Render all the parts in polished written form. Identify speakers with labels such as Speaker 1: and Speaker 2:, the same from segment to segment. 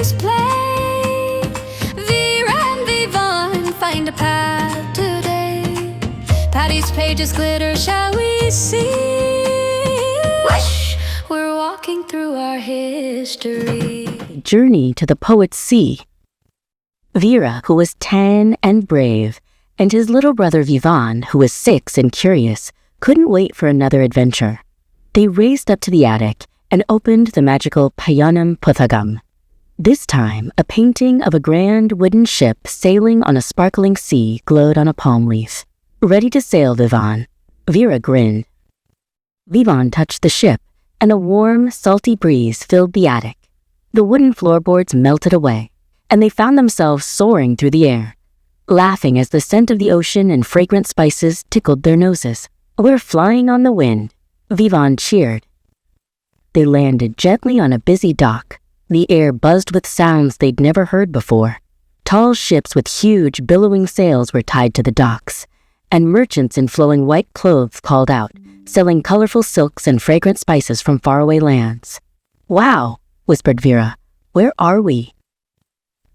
Speaker 1: games play. Veera and Vivan find a path today. Patti's pages glitter, shall we see? Whoosh! We're walking through our history.
Speaker 2: Journey to the poet's sea. Veera, who was 10 and brave, and his little brother Vivan, who was 6 and curious, couldn't wait for another adventure. They raced up to the attic and opened the magical Payanam Puthagam. This time, a painting of a grand wooden ship sailing on a sparkling sea glowed on a palm leaf. Ready to sail, Vivan. Veera grinned. Vivan touched the ship, and a warm, salty breeze filled the attic. The wooden floorboards melted away, and they found themselves soaring through the air, laughing as the scent of the ocean and fragrant spices tickled their noses. "We're flying on the wind," Vivan cheered. They landed gently on a busy dock. The air buzzed with sounds they'd never heard before. Tall ships with huge, billowing sails were tied to the docks, and merchants in flowing white clothes called out, selling colorful silks and fragrant spices from faraway lands. "Wow," whispered Veera. "Where are we?"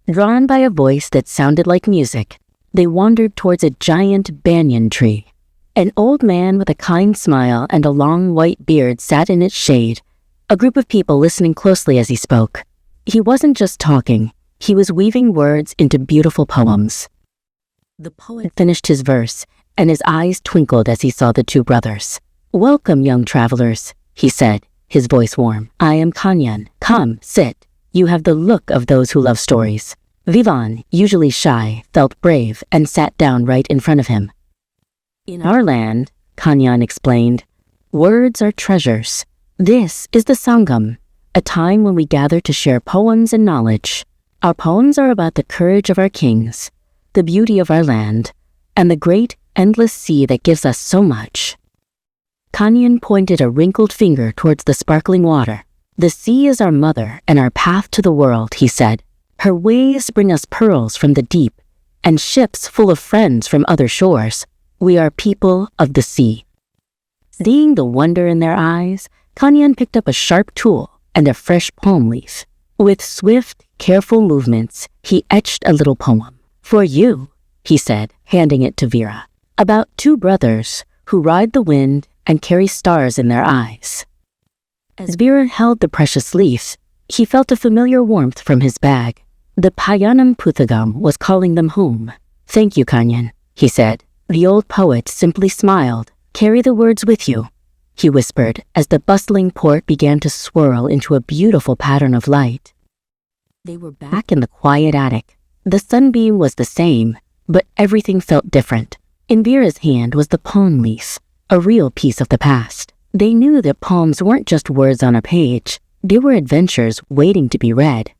Speaker 2: Drawn by a voice that sounded like music, they wandered towards a giant banyan tree. An old man with a kind smile and a long white beard sat in its shade, a group of people listening closely as he spoke. He wasn't just talking, he was weaving words into beautiful poems. The poet finished his verse, and his eyes twinkled as he saw the two brothers. "Welcome, young travelers," he said, his voice warm. "I am Kanyan. Come, sit. You have the look of those who love stories." Vivan, usually shy, felt brave and sat down right in front of him. "In our land," Kanyan explained, "words are treasures. This is the Sangam, a time when we gather to share poems and knowledge. Our poems are about the courage of our kings, the beauty of our land, and the great, endless sea that gives us so much." Kanyan pointed a wrinkled finger towards the sparkling water. "The sea is our mother and our path to the world," he said. "Her waves bring us pearls from the deep, and ships full of friends from other shores. We are people of the sea." Seeing the wonder in their eyes, Kanyan picked up a sharp tool and a fresh palm leaf. With swift, careful movements, he etched a little poem. "For you," he said, handing it to Veera, "about two brothers who ride the wind and carry stars in their eyes." As Veera held the precious leaf, he felt a familiar warmth from his bag. The Payanam Puthagam was calling them home. "Thank you, Kanyan," he said. The old poet simply smiled. "Carry the words with you," he whispered as the bustling port began to swirl into a beautiful pattern of light. They were back in the quiet attic. The sunbeam was the same, but everything felt different. In Veera's hand was the palm leaf, a real piece of the past. They knew that poems weren't just words on a page. They were adventures waiting to be read.